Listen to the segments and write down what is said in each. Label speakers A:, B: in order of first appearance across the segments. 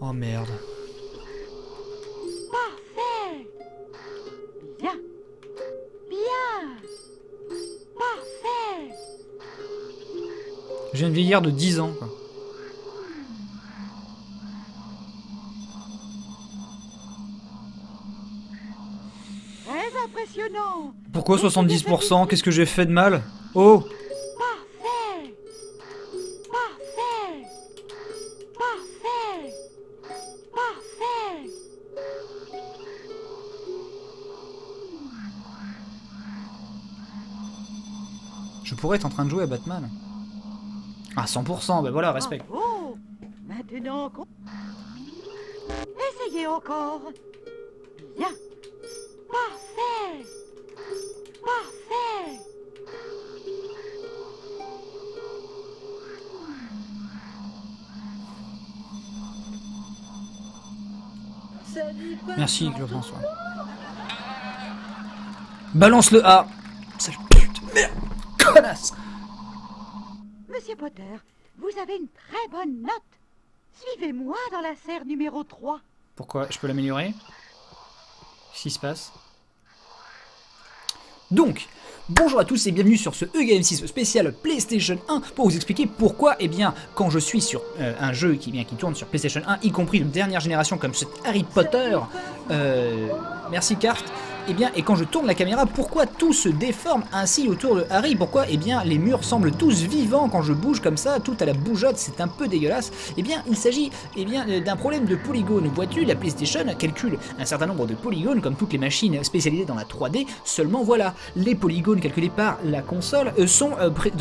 A: Oh merde.
B: Parfait. Bien. Bien. Parfait.
A: Je viens de vieillir de 10 ans, quoi.
B: Très impressionnant.
A: Pourquoi
B: Vous pouvez
A: 70%? Qu'est-ce
B: vérifier.
A: que j'ai fait de mal? Oh!
B: Parfait. Parfait. Parfait. Parfait.
A: Je pourrais être en train de jouer à Batman. Ah, 100%, bah voilà, respect.
B: Bravo. Maintenant, essayez encore. Bien. Parfait. Parfait.
A: Merci, Claude François. Balance le A! Sale pute, merde! Connasse!
B: Monsieur Potter, vous avez une très bonne note. Suivez-moi dans la serre numéro 3.
A: Pourquoi? Je peux l'améliorer? Qu'est-ce qui se passe? Donc, bonjour à tous et bienvenue sur ce EGame6 spécial PlayStation 1 pour vous expliquer pourquoi, eh bien, quand je suis sur un jeu qui tourne sur PlayStation 1, y compris de dernière génération comme cet Harry Potter, merci Carte, eh bien, et quand je tourne la caméra, pourquoi tout se déforme ainsi autour de Harry? Pourquoi, eh bien, les murs semblent tous vivants quand je bouge comme ça, tout à la bougeotte, c'est un peu dégueulasse. Eh bien, il s'agit, eh bien, d'un problème de polygones. Vois-tu, la PlayStation calcule un certain nombre de polygones, comme toutes les machines spécialisées dans la 3D, seulement voilà, les polygones calculés par la console sont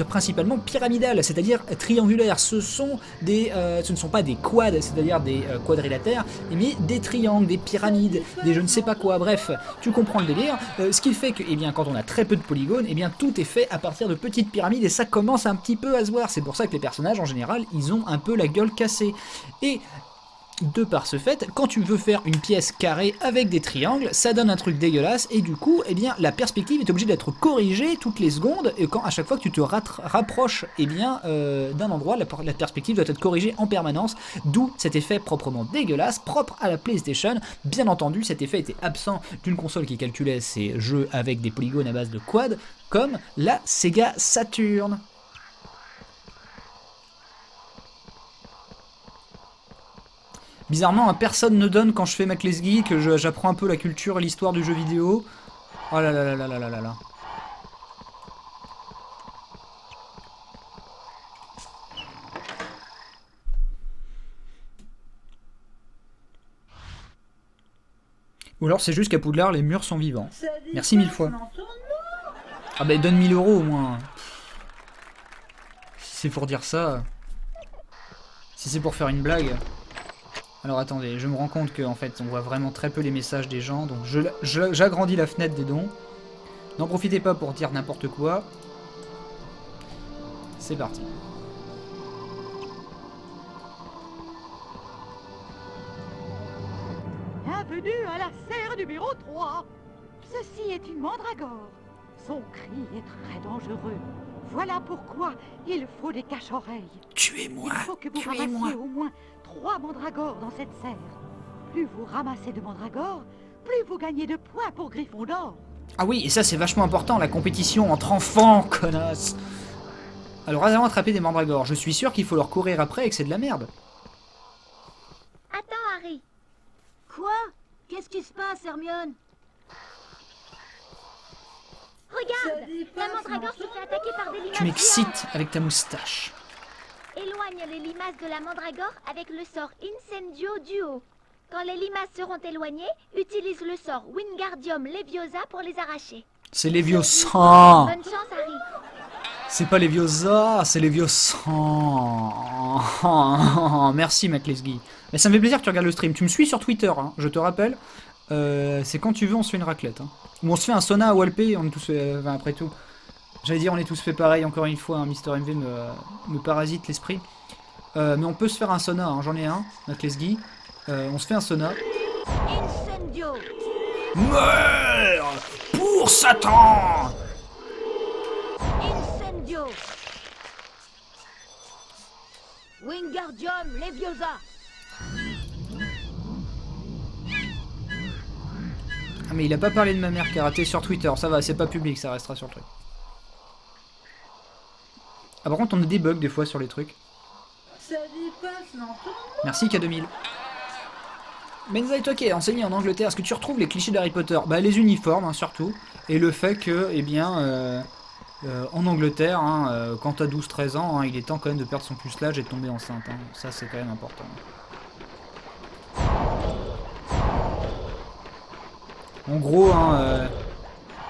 A: principalement pyramidales, c'est-à-dire triangulaires. Ce ne sont pas des quads, c'est-à-dire des quadrilatères, mais des triangles, des pyramides, des je ne sais pas quoi, bref, tu comprends le délire, ce qui fait que eh bien, quand on a très peu de polygones, eh bien, tout est fait à partir de petites pyramides et ça commence un petit peu à se voir. C'est pour ça que les personnages en général ils ont un peu la gueule cassée. Et de par ce fait, quand tu veux faire une pièce carrée avec des triangles, ça donne un truc dégueulasse et du coup, eh bien, la perspective est obligée d'être corrigée toutes les secondes et quand à chaque fois que tu te rapproches eh bien, d'un endroit, la perspective doit être corrigée en permanence, d'où cet effet proprement dégueulasse, propre à la PlayStation. Bien entendu, cet effet était absent d'une console qui calculait ses jeux avec des polygones à base de quad, comme la Sega Saturn. Bizarrement, personne ne donne quand je fais ma classe geek, j'apprends un peu la culture et l'histoire du jeu vidéo. Oh là là là là là là là là. Ou alors c'est juste qu'à Poudlard, les murs sont vivants. Merci 1000 fois. Ah bah donne 1000 € au moins. Si c'est pour dire ça... Si c'est pour faire une blague... Alors attendez, je me rends compte qu'en fait on voit vraiment très peu les messages des gens, donc j'agrandis la fenêtre des dons. N'en profitez pas pour dire n'importe quoi. C'est parti.
B: Bienvenue à la serre numéro 3. Ceci est une mandragore. Son cri est très dangereux. Voilà pourquoi il faut des cache-oreilles.
A: Tuez-moi,
B: Il faut que vous ramassiez au moins 3 mandragores dans cette serre. Plus vous ramassez de mandragores, plus vous gagnez de points pour Gryffondor.
A: Ah oui, et ça c'est vachement important, la compétition entre enfants, connasse. Alors allons attraper des mandragores, je suis sûr qu'il faut leur courir après et que c'est de la merde.
C: Attends, Harry. Quoi? Qu'est-ce qui se passe, Hermione? Regarde, la mandragore se fait attaquer par des limaces.
A: Tu m'excites avec ta moustache.
C: Éloigne les limaces de la mandragore avec le sort Incendio Duo. Quand les limaces seront éloignées, utilise le sort Wingardium Leviosa pour les arracher.
A: C'est Leviosa.
C: Bonne chance, Harry.
A: C'est pas Leviosa, c'est Leviosa. Merci Maclesguy. Mais ça me fait plaisir que tu regardes le stream. Tu me suis sur Twitter, hein, je te rappelle. C'est quand tu veux, on se fait une raclette. Hein. Ou on se fait un sauna à Walpé, on est tous fait, enfin, après tout. J'allais dire on est tous fait pareil, encore une fois, hein, Mister MV me parasite l'esprit. Mais on peut se faire un sauna, hein, j'en ai un, Maclesguy. On se fait un sauna.
C: Incendio.
A: Meurs pour Satan.
C: Incendio. Wingardium Leviosa.
A: mais il a pas parlé de ma mère karaté sur Twitter, ça va, c'est pas public, ça restera sur le truc. Ah par contre on a des bugs des fois sur les trucs. Merci K2000. Benza et toi qui es enseigné en Angleterre, est-ce que tu retrouves les clichés d'Harry Potter? Bah les uniformes hein, surtout, et le fait que, eh bien, en Angleterre, hein, quand t'as 12-13 ans, hein, il est temps quand même de perdre son pucelage et de tomber enceinte. Hein. Ça c'est quand même important. En gros, hein,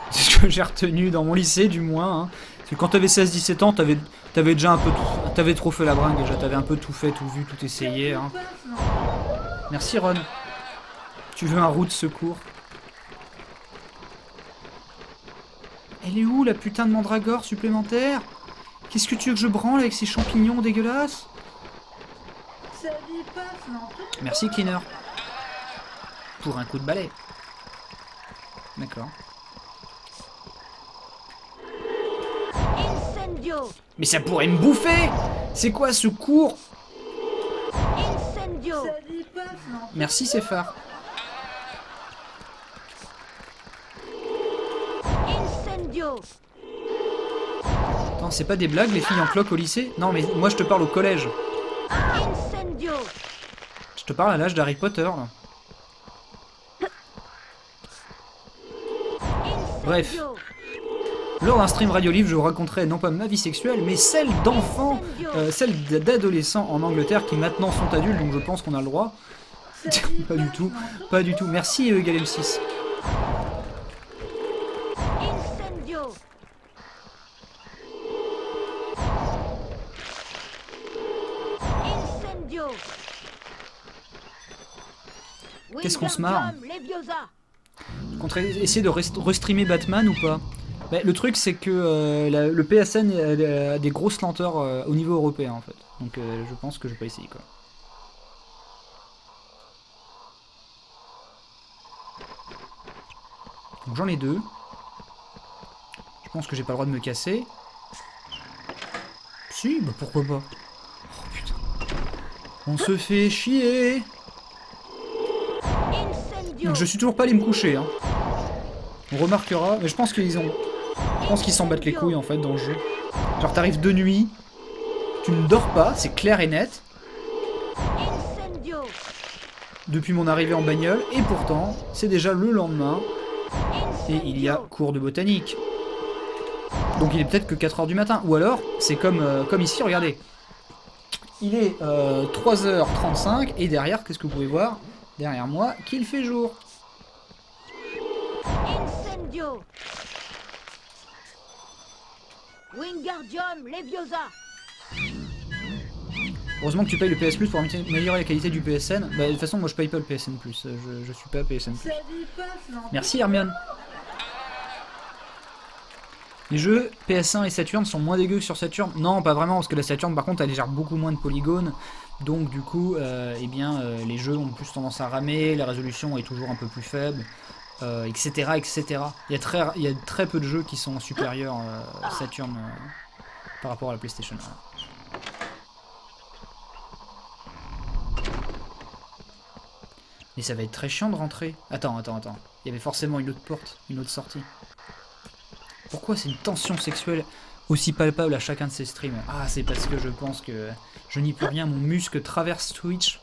A: c'est ce que j'ai retenu dans mon lycée du moins. Hein, parce que quand t'avais 16-17 ans, t'avais déjà un peu tout, t'avais trop fait la bringue déjà, t'avais un peu tout fait, tout vu, tout essayé. Hein. Merci Ron. Tu veux un roue de secours? Elle est où la putain de mandragore supplémentaire? Qu'est-ce que tu veux que je branle avec ces champignons dégueulasses? Merci Cleaner. Pour un coup de balai. D'accord.
C: Incendio.
A: Mais ça pourrait me bouffer! C'est quoi ce cours?
C: Incendio.
A: Merci Céphar.
C: Incendio.
A: Attends, c'est pas des blagues les filles en cloque au lycée? Non mais moi je te parle au collège.
C: Incendio.
A: Je te parle à l'âge d'Harry Potter là. Bref. Lors d'un stream Radio Livre, je vous raconterai non pas ma vie sexuelle, mais celle d'enfants, celle d'adolescents en Angleterre qui maintenant sont adultes, donc je pense qu'on a le droit. Pas du tout, pas du tout. Merci Galem 6.
C: Incendio. Incendio.
A: Qu'est-ce qu'on se marre?
C: Leviosa.
A: Contre essayer de restreamer Batman ou pas? Bah, le truc c'est que le PSN a des grosses lenteurs au niveau européen en fait. Donc je pense que je vais pas essayer quoi. Donc j'en ai deux. Je pense que j'ai pas le droit de me casser. Si, bah pourquoi pas. Oh putain. On se fait chier.
C: Incendio.
A: Donc je suis toujours pas allé me coucher hein. On remarquera, mais je pense qu'ils ont... Je pense qu'ils s'en battent les couilles en fait dans le jeu. Genre t'arrives de nuit, tu ne dors pas, c'est clair et net.
C: Incendio.
A: Depuis mon arrivée en bagnole, et pourtant, c'est déjà le lendemain, et il y a cours de botanique. Donc il est peut-être que 4 h du matin, ou alors, c'est comme ici, regardez. Il est 3h35, et derrière, qu'est-ce que vous pouvez voir? Derrière moi, qu'il fait jour.
C: Incendio. Wingardium Leviosa.
A: Heureusement que tu payes le PS Plus pour améliorer la qualité du PSN. Bah, de toute façon, moi je paye pas le PSN Plus, je suis pas PSN Plus. Merci Hermione. Les jeux PS1 et Saturn sont moins dégueux que sur Saturn? Non, pas vraiment, parce que la Saturn par contre elle gère beaucoup moins de polygones. Donc du coup, eh bien, les jeux ont plus tendance à ramer, la résolution est toujours un peu plus faible, etc. etc. Il y a très peu de jeux qui sont supérieurs à Saturn par rapport à la PlayStation 1. Mais ça va être très chiant de rentrer. Attends. Il y avait forcément une autre porte, une autre sortie. Pourquoi c'est une tension sexuelle aussi palpable à chacun de ces streams? Ah, c'est parce que je pense que je n'y peux rien, mon muscle traverse Twitch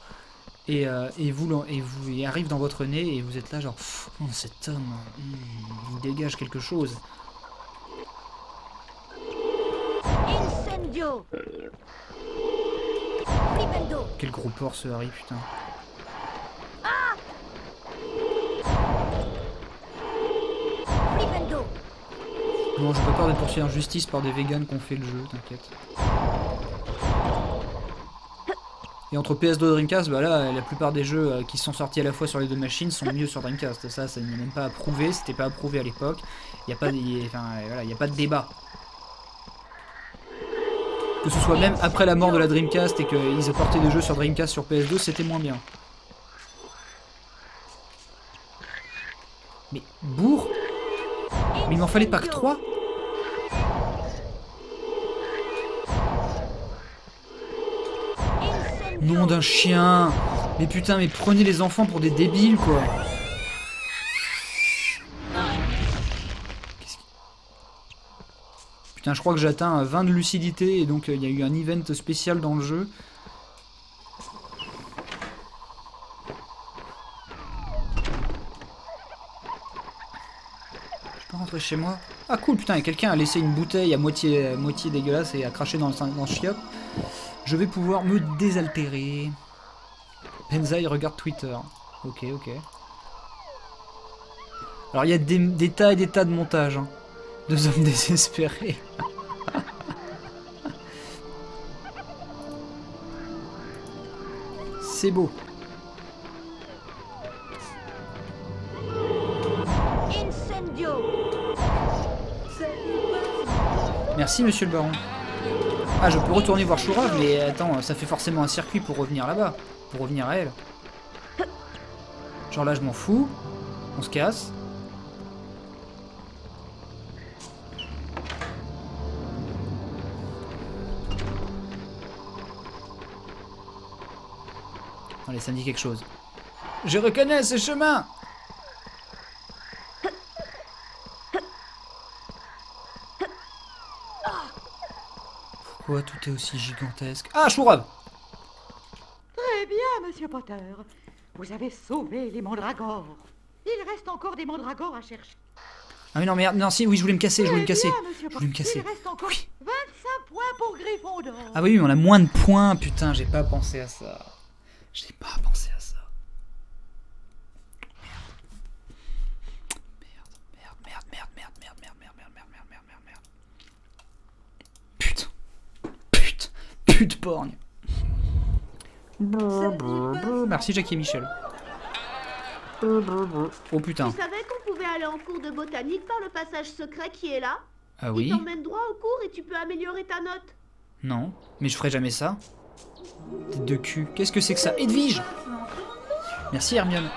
A: et arrive dans votre nez et vous êtes là genre oh, cet homme, il dégage quelque chose.
C: Incendio. Flipendo.
A: Quel gros porc ce Harry, putain.
C: Flipendo.
A: Non, j'ai pas peur d'être poursuivi en justice par des vegans qui ont fait le jeu, t'inquiète. Et entre PS2 et Dreamcast, bah là, la plupart des jeux qui sont sortis à la fois sur les deux machines sont mieux sur Dreamcast. Ça n'est même pas approuvé, c'était pas approuvé à l'époque. Il n'y a, a pas de débat. Que ce soit même après la mort de la Dreamcast et qu'ils aient porté des jeux sur Dreamcast sur PS2, c'était moins bien. Mais bourre? Mais il m'en fallait pas que 3? Nom d'un chien! Mais putain, mais prenez les enfants pour des débiles, quoi! Putain, je crois que j'atteins 20 de lucidité et donc il y a eu un event spécial dans le jeu. Je peux rentrer chez moi? Ah cool, putain, et quelqu'un a laissé une bouteille à moitié dégueulasse et a craché dans le chiop. Je vais pouvoir me désaltérer. Benzaï regarde Twitter. Ok, ok. Alors il y a des tas et des tas de montages. Hein. Deux hommes désespérés. C'est beau.
B: Incendio.
A: Merci monsieur le baron. Ah, je peux retourner voir Shura, mais attends, ça fait forcément un circuit pour revenir là-bas. Pour revenir à elle. Genre là, je m'en fous. On se casse. Allez, ça me dit quelque chose. Je reconnais ce chemin! Pourquoi tout est aussi gigantesque? Ah, Shura!
B: Très bien, monsieur Potter. Vous avez sauvé les mandragores. Il reste encore des mandragores à chercher.
A: Ah mais non, merde, non, si, oui, je voulais me casser, je voulais me casser.
B: Très bien, monsieur
A: Je voulais me
B: Potter.
A: casser.
B: Il reste encore
A: Oui.
B: 25 points pour Gryffondor.
A: Ah oui, mais on a moins de points, putain, j'ai pas pensé à ça. J'ai pas pensé à ça. Merde. Putain. Pute porgne. Merci Jackie et Michel. Oh putain.
D: Tu savais qu'on pouvait aller en cours de botanique par le passage secret qui est là?
A: Ah
D: Il
A: oui?
D: t'emmène droit au cours et tu peux améliorer ta note.
A: Non, mais je ferai jamais ça. Tête de cul. Qu'est-ce que c'est que ça? Edwige! Merci Hermione.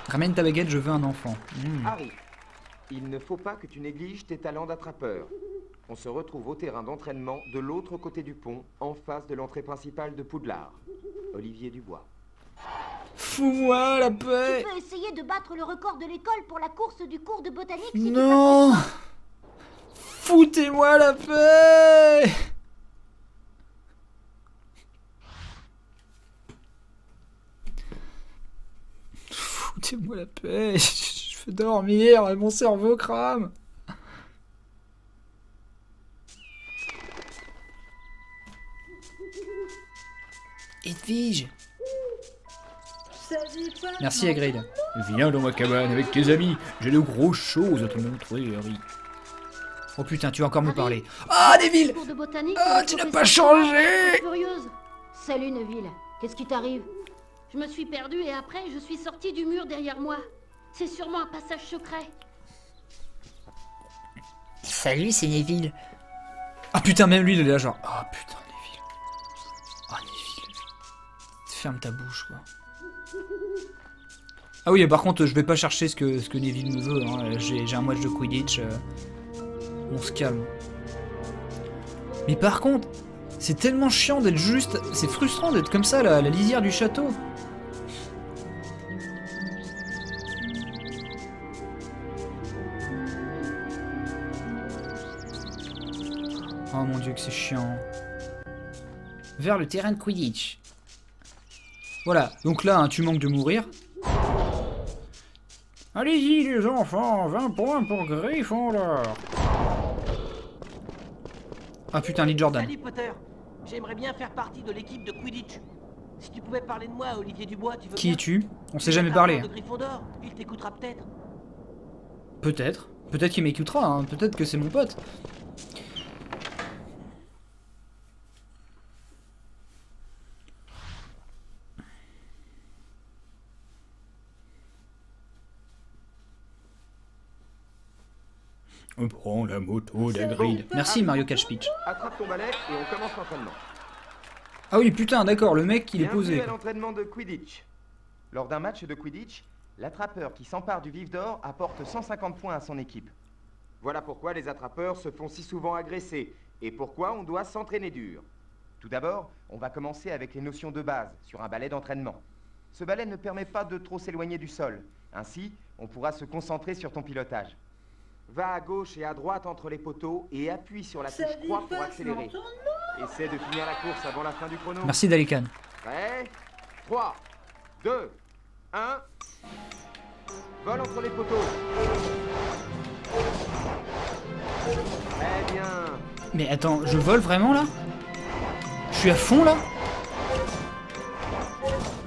A: Ramène ta baguette, je veux un enfant.
E: Harry, il ne faut pas que tu négliges tes talents d'attrapeur. On se retrouve au terrain d'entraînement de l'autre côté du pont, en face de l'entrée principale de Poudlard. Olivier Dubois.
A: Fous-moi la paix!
C: Tu peux essayer de battre le record de l'école pour la course du cours de botanique si
A: Non! Foutez-moi la paix! Foutez-moi la paix! Je veux dormir, mon cerveau crame! Edwige! Merci Hagrid. Viens dans ma cabane avec tes amis, j'ai de grosses choses à te montrer, Harry. Oh putain, tu vas encore me parler. Ah, Neville!
D: Cours de botanique.
A: Ah, tu n'as pas changé!
D: Furieuse. Salut Neville. Qu'est-ce qui t'arrive? Je me suis perdue et après je suis sortie du mur derrière moi. C'est sûrement un passage secret.
A: Salut, c'est Neville. Ah putain, même lui il est là genre. Ah putain, Neville. Ah Neville. Ferme ta bouche quoi. Ah oui, par contre, je vais pas chercher ce que Neville me veut. Hein. J'ai un match de Quidditch. On se calme. Mais par contre, c'est tellement chiant d'être juste. C'est frustrant d'être comme ça, la lisière du château. Oh mon dieu, que c'est chiant. Vers le terrain de Quidditch. Voilà, donc là, hein, tu manques de mourir. Allez-y les enfants, 20 points pour Gryffondor. Ah putain, Lee Jordan.
F: Salut Potter, j'aimerais bien faire partie de l'équipe de Quidditch. Si tu pouvais parler de moi à Olivier Dubois, tu veux
A: Qui
F: bien?
A: es-tu? On s'est jamais parlé.
F: De Gryffondor, il t'écoutera peut-être.
A: Peut-être. Peut-être qu'il m'écoutera, hein. Peut-être que c'est mon pote. On prend la moto d'Hagrid. Merci Mario Catchpitch.
E: Attrape ton balai et on commence l'entraînement.
A: Ah oui, putain, d'accord, le mec, il est
E: Bienvenue
A: posé.
E: à l'entraînement de Quidditch. Lors d'un match de Quidditch, l'attrapeur qui s'empare du vif d'or apporte 150 points à son équipe. Voilà pourquoi les attrapeurs se font si souvent agresser et pourquoi on doit s'entraîner dur. Tout d'abord, on va commencer avec les notions de base sur un balai d'entraînement. Ce balai ne permet pas de trop s'éloigner du sol. Ainsi, on pourra se concentrer sur ton pilotage. va à gauche et à droite entre les poteaux et appuie sur la touche 3 pour accélérer. Essaie de finir la course avant la fin du chrono.
A: Merci Dalikan.
E: Prêt? 3, 2, 1. Vole entre les poteaux. Très bien.
A: Mais attends, je vole vraiment là? Je suis à fond là?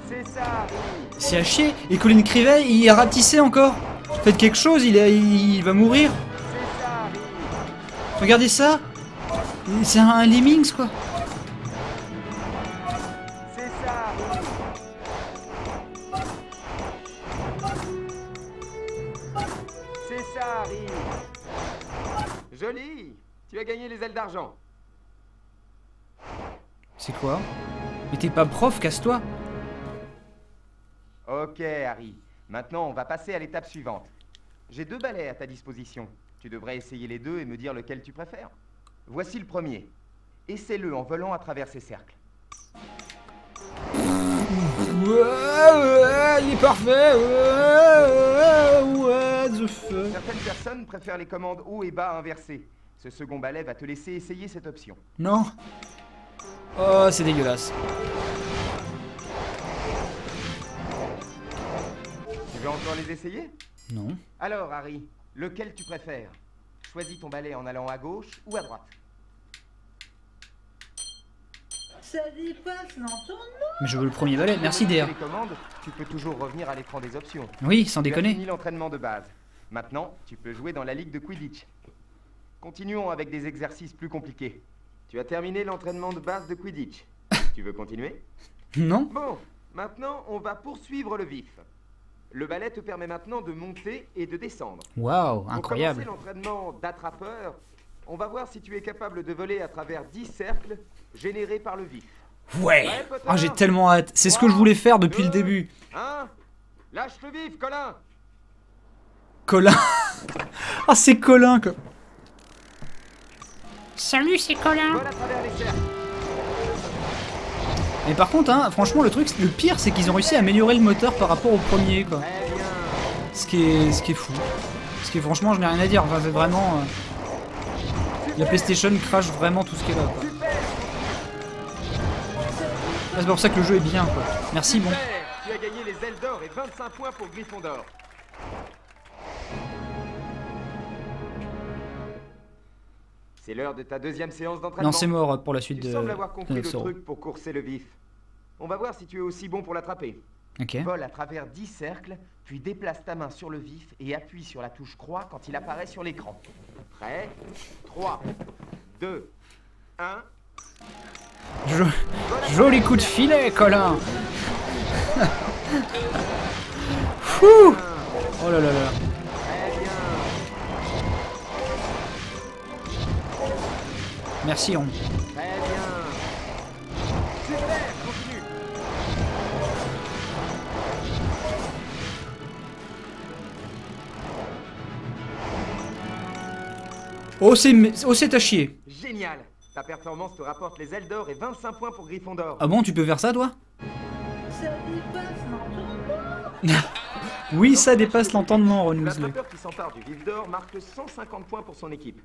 E: C'est ça.
A: C'est à chier. Et Colin Crivet, il est rapetissé encore. Faites quelque chose, il va mourir.
E: C'est ça.
A: Regardez ça. C'est un Lemmings quoi.
E: C'est ça. C'est ça, Harry. Joli. Tu as gagné les ailes d'argent.
A: C'est quoi? Mais t'es pas prof, casse-toi.
E: Ok, Harry. Maintenant, on va passer à l'étape suivante. J'ai 2 balais à ta disposition. Tu devrais essayer les deux et me dire lequel tu préfères. Voici le premier. Essaie-le en volant à travers ces cercles.
A: Il est parfait. What the fuck.
E: Certaines personnes préfèrent les commandes haut et bas inversées. Ce second balai va te laisser essayer cette option.
A: Non. Oh, c'est dégueulasse.
E: Tu veux encore les essayer?
A: Non.
E: Alors, Harry, lequel tu préfères? Choisis ton balai en allant à gauche ou à droite.
B: Ça dépasse l'entendement.
A: Mais je veux le premier balai. Merci
E: Pour
A: DR.
E: les commandes, tu peux toujours revenir à l'écran des options.
A: Oui, sans
E: Tu as
A: déconner.
E: fini l'entraînement de base. Maintenant, tu peux jouer dans la ligue de Quidditch. Continuons avec des exercices plus compliqués. Tu as terminé l'entraînement de base de Quidditch. Tu veux continuer?
A: Non.
E: Bon, maintenant, on va poursuivre le vif. Le balai te permet maintenant de monter et de descendre.
A: Waouh,
E: Pour
A: incroyable.
E: commencer l'entraînement d'attrapeur, on va voir si tu es capable de voler à travers 10 cercles générés par le vif.
A: Ouais.
E: Ouais, Potter.
A: Ah, j'ai tellement hâte. C'est ce que je voulais faire depuis le début.
E: 1. Lâche le vif, Colin.
A: Colin. Ah, c'est Colin quoi.
G: Salut, c'est Colin.
E: Vole à travers les cercles.
A: Mais par contre, hein, franchement, le pire, c'est qu'ils ont réussi à améliorer le moteur par rapport au premier, quoi.
E: Très bien.
A: Ce qui est fou. Ce qui est, franchement, je n'ai rien à dire. Enfin, c'est vraiment. La PlayStation crache vraiment tout ce qui est là, quoi. Ah, c'est pour ça que le jeu est bien, quoi. Merci, bon.
E: Super. Tu as gagné les ailes d'or et 25 points pour Gryffondor. C'est l'heure de ta deuxième séance d'entraînement.
A: Non, c'est mort pour la suite
E: Tu
A: de.
E: sembles avoir compris le
A: Zorro.
E: truc pour courser le vif. On va voir si tu es aussi bon pour l'attraper.
A: Ok.
E: Vole à travers 10 cercles, puis déplace ta main sur le vif et appuie sur la touche croix quand il apparaît sur l'écran. Prêt? 3, 2, 1.
A: Joli coup de filet, Colin. Fouh. Oh là là là.
E: Très bien.
A: Merci, on.
E: Très bien. Super, continue.
A: Oh, c'est à chier.
E: Génial. Ta performance te rapporte les ailes d'or et 25 points pour Gryffondor.
A: Ah bon, tu peux faire ça, toi?
B: Ça dépasse l'entendement.
A: Oui, ça dépasse l'entendement, Ron Weasley.
E: L'attrapeur qui s'empare du vif d'or marque 150 points pour son équipe.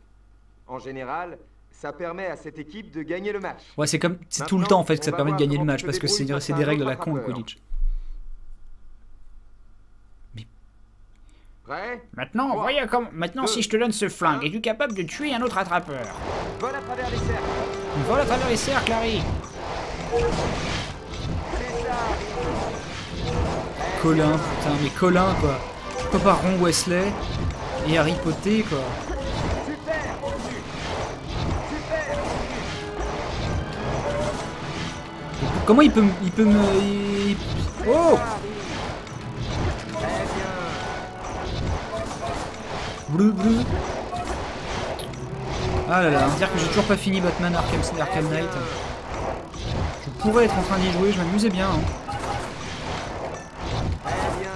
E: En général, ça permet à cette équipe de gagner le match.
A: Ouais, c'est comme. C'est tout le temps en fait que ça permet de gagner le match parce que c'est des règles à la con, Quidditch.
E: Prêt?
G: Maintenant,
E: Trois,
G: voyez comme. Maintenant,
E: deux,
G: si je te donne ce flingue,
E: un.
G: es-tu capable de tuer un autre attrapeur?
E: Vole à travers les cercles.
G: Vole à travers les cercles, Harry.
E: C'est ça.
A: Colin, putain, mais Colin quoi. Pourquoi pas Ron Weasley et Harry Potter quoi.
E: Super, continue. Super.
A: Comment il peut me. Oh.
E: Très bien.
A: Bleu, bleu. Ah là là, dire que j'ai toujours pas fini Batman Arkham Knight. Je pourrais être en train d'y jouer, je m'amusais bien. Hein.
E: Très bien.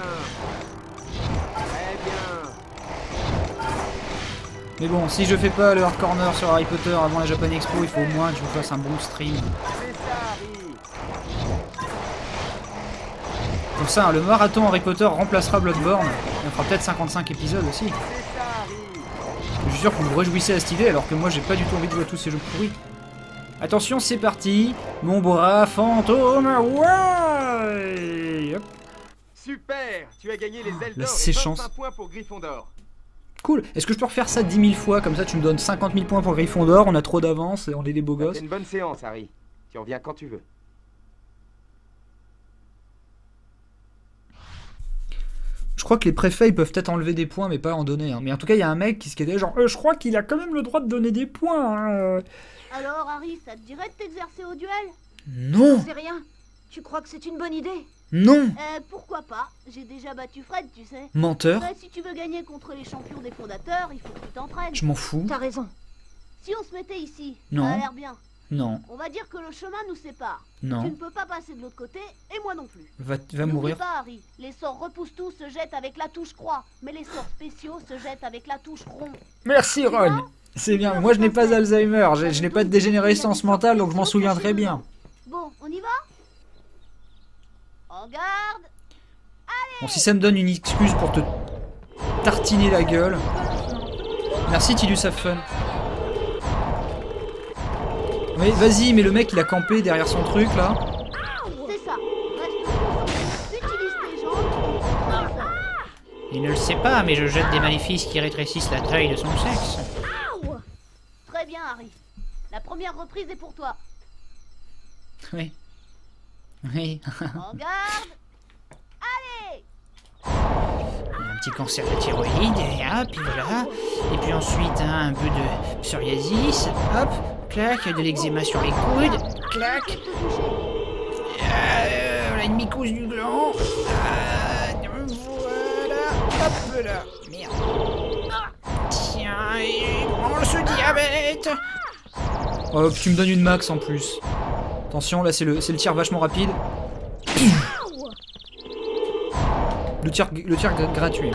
E: Très bien.
A: Mais bon, si je fais pas le Hard Corner sur Harry Potter avant la Japan Expo, il faut au moins que je vous fasse un bon stream.
E: C'est ça, Harry.
A: Pour ça, hein, le marathon Harry Potter remplacera Bloodborne. Il en fera peut-être 55 épisodes aussi.
E: C'est ça, Harry.
A: Je suis sûr que vous vous réjouissez à cette idée alors que moi j'ai pas du tout envie de jouer à tous ces jeux pourris. Attention, c'est parti. Mon bras fantôme. Ouais. Hop.
E: Super! Tu as gagné les ailes
A: La
E: d'or et
A: séchance.
E: 25 points pour Gryffondor.
A: Cool. Est-ce que je peux refaire ça 10 000 fois? Comme ça tu me donnes 50 000 points pour Gryffondor. On a trop d'avance et on est des beaux gosses.
E: C'est une bonne séance, Harry. Tu reviens quand tu veux.
A: Je crois que les préfets ils peuvent peut-être enlever des points mais pas en donner. Hein. Mais en tout cas il y a un mec qui se quittait genre je crois qu'il a quand même le droit de donner des points. Hein.
D: Alors, Harry, ça te dirait de t'exercer au duel?
A: Non.
D: C'est rien. Tu crois que c'est une bonne idée?
A: Non.
D: Pourquoi pas? J'ai déjà battu Fred, tu sais.
A: Menteur.
D: Si tu veux gagner contre les champions des fondateurs, il faut que tu t'entraînes.
A: Je m'en fous.
D: T'as raison. Si on se mettait ici,
A: Non.
D: ça a l'air bien.
A: Non.
D: On va dire que le chemin nous sépare.
A: Non.
D: Tu ne peux pas passer de l'autre côté, et moi non plus.
A: Va
D: N'oublie
A: mourir.
D: pas, Harry. Les sorts repousse-tout se jettent avec la touche croix, mais les sorts spéciaux se jettent avec la touche rond.
A: Merci Ron. C'est bien. Moi je n'ai pas Alzheimer. Je n'ai pas de dégénérescence mentale donc je m'en souviens très bien.
D: Bon, on y va? En garde.
A: Bon, si ça me donne une excuse pour te tartiner la gueule. Merci Tidus have fun. Mais vas-y, mais le mec il a campé derrière son truc là.
D: C'est ça. Reste utilise tes jambes.
G: Il ne le sait pas, mais je jette des maléfices qui rétrécissent la taille de son sexe.
D: Très bien, Harry. La première reprise est pour toi.
A: Oui. Oui.
D: En garde. Allez.
G: Un petit cancer de thyroïde, et hop, et voilà. Et puis ensuite, hein, un peu de psoriasis, hop, clac, de l'eczéma sur les coudes, clac. Voilà une mycose du gland. Voilà, hop là. Merde. Tiens, et prends ce diabète.
A: Oh, tu me donnes une max en plus. Attention, là c'est le tir vachement rapide. Le tir gratuit.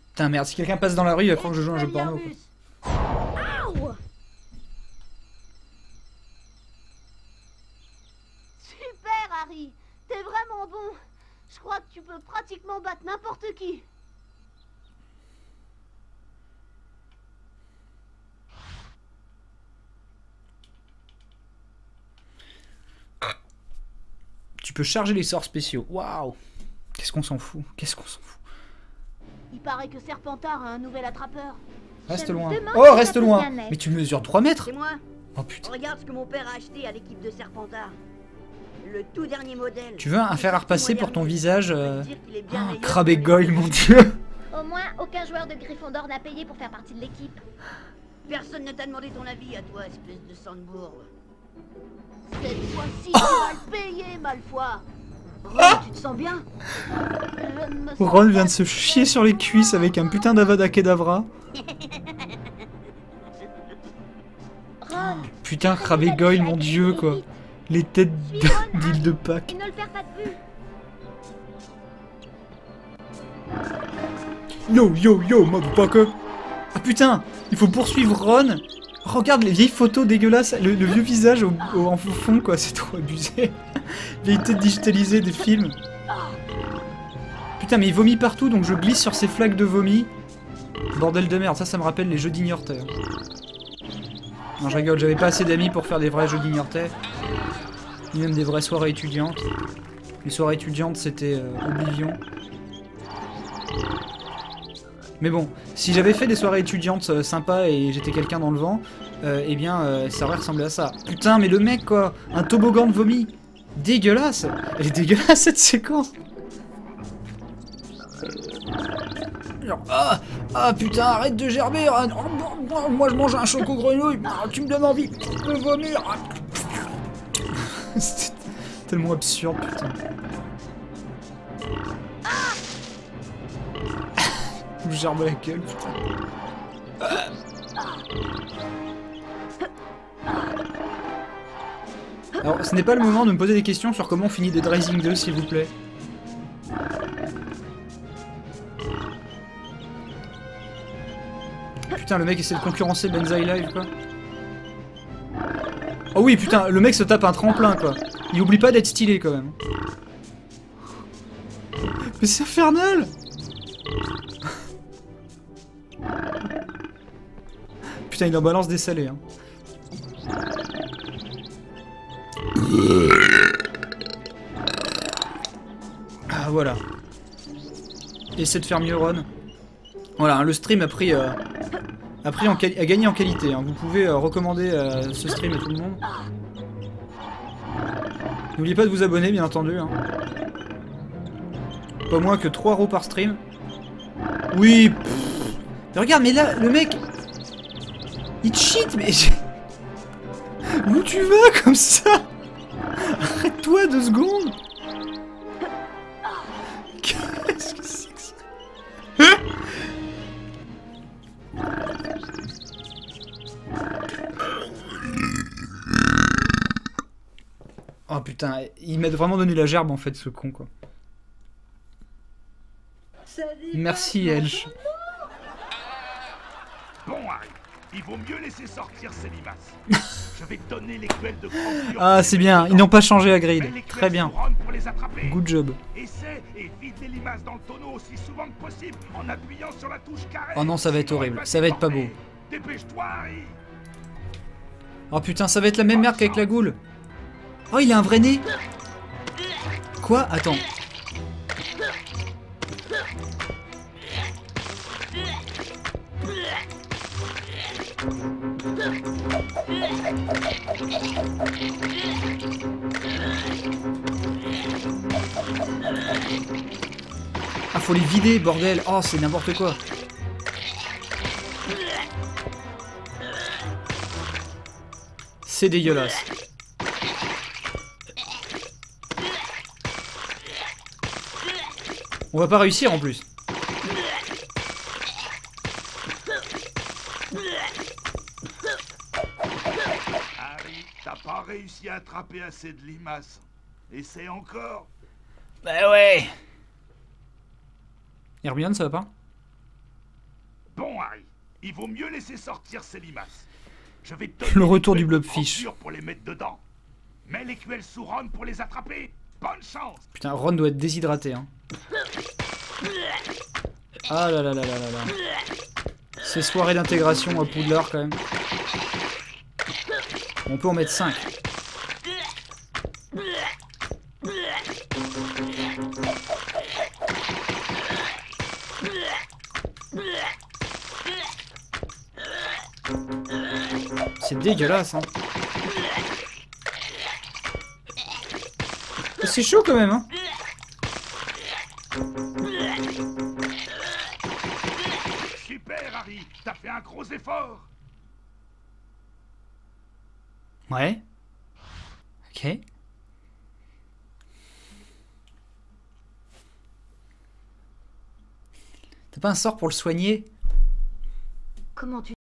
A: Putain merde, si quelqu'un passe dans la rue, il va croire que je joue à un jeu porno. Quoi.
D: Super, Harry. T'es vraiment bon. Je crois que tu peux pratiquement battre n'importe qui.
A: Tu peux charger les sorts spéciaux. Waouh. Qu'est-ce qu'on s'en fout? Qu'est-ce qu'on s'en fout?
D: Il paraît que Serpentard a un nouvel attrapeur.
A: Reste
C: Je me
A: loin.
C: demande
A: Oh,
C: si ça
A: reste
C: peut
A: loin.
C: bien être.
A: Mais tu mesures 3 mètres.
H: C'est moi.
A: Oh putain.
H: Regarde ce que mon père a acheté à l'équipe de Serpentard. Le tout dernier modèle.
A: Tu veux un fer à repasser pour ton visage
H: On peut dire qu'il est bien meilleur
A: Crabbe et
H: que les
A: Goyle,
H: autres.
A: mon dieu.
C: Au moins, aucun joueur de Gryffondor n'a payé pour faire partie de l'équipe.
H: Personne ne t'a demandé ton avis à toi, espèce de Sandbourg.
D: Cette fois-ci, tu vas le payer, Malfoy. Ron, tu te sens bien? Je ne me sens
A: Ron vient
D: pas
A: de se chier sur les cuisses avec un putain d'Avada Kedavra.
C: Ron,
A: Putain, Crabbe et Goyle, mon dieu, quoi. Les têtes d'île de Pâques.
C: et ne le perds pas de vue.
A: Yo, yo, yo, motherfucker. Ah putain, il faut poursuivre Ron. Regarde les vieilles photos dégueulasses, le vieux visage en fond, quoi, c'est trop abusé. Vieille tête digitalisée des films. Putain, mais il vomit partout, donc je glisse sur ces flaques de vomi. Bordel de merde, ça me rappelle les jeux d'ignorté. Non, je rigole, j'avais pas assez d'amis pour faire des vrais jeux d'ignorté. Ni même des vraies soirées étudiantes. Les soirées étudiantes, c'était Oblivion. Mais bon, si j'avais fait des soirées étudiantes sympas et j'étais quelqu'un dans le vent, eh bien, ça aurait ressemblé à ça. Putain, mais le mec, quoi, un toboggan de vomi. Dégueulasse. Elle est dégueulasse, cette séquence. Genre, putain, arrête de gerber. Moi, je mange un choco-grenouille. Tu me donnes envie de vomir. C'est tellement absurde, putain. Je gerbe la gueule, putain. Alors, ce n'est pas le moment de me poser des questions sur comment on finit Dead Rising 2, s'il vous plaît. Putain, le mec essaie de concurrencer Benzaï Live, quoi. Oh oui, putain, le mec se tape un tremplin, quoi. Il oublie pas d'être stylé, quand même. Mais c'est infernal. Putain, il en balance des salés. Hein. Ah, voilà. Essaie de faire mieux, Ron. Voilà, le stream a gagné en qualité. Hein. Vous pouvez recommander ce stream à tout le monde. N'oubliez pas de vous abonner, bien entendu. Hein. Pas moins que 3 € par stream. Oui. Mais regarde, mais là, le mec... Il cheat, mais... Où tu vas comme ça? Arrête-toi 2 secondes. Qu'est-ce que c'est que ça? Oh putain, il m'a vraiment donné la gerbe en fait, ce con quoi. Merci Elch.
I: Bon Harry, il vaut mieux laisser sortir ces limaces. Je vais te donner les queues de grand.
A: Ah c'est bien, ils n'ont pas changé à Grid. Très bien. Good job.
I: Essaie et vide les limaces dans le tonneau aussi souvent que possible en appuyant sur la touche carré.
A: Oh non, ça va être horrible, ça va être pas beau.
I: Dépêche-toi Harry.
A: Oh putain, ça va être la même merde qu'avec la goule. Oh, il a un vrai nez. Quoi? Attends. Ah, faut les vider, bordel. Oh, c'est n'importe quoi. C'est dégueulasse. On va pas réussir en plus.
I: Harry, t'as pas réussi à attraper assez de limaces. Essaie encore.
A: Bah ouais. Hermione, ça va pas?
I: Bon Harry, il vaut mieux laisser sortir ces limaces. Je vais te
A: Le retour du blobfish.
I: pour les mettre dedans. Mets l'écuelle sous Ron pour les attraper. Bonne chance.
A: Putain, Ron doit être déshydraté, hein. Ah là là là là là là. Ces soirées d'intégration à Poudlard, quand même. On peut en mettre 5. C'est dégueulasse, hein. C'est chaud quand même, hein.
I: Super Harry, t'as fait un gros effort.
A: Ouais. Ok. T'as pas un sort pour le soigner?
D: Comment tu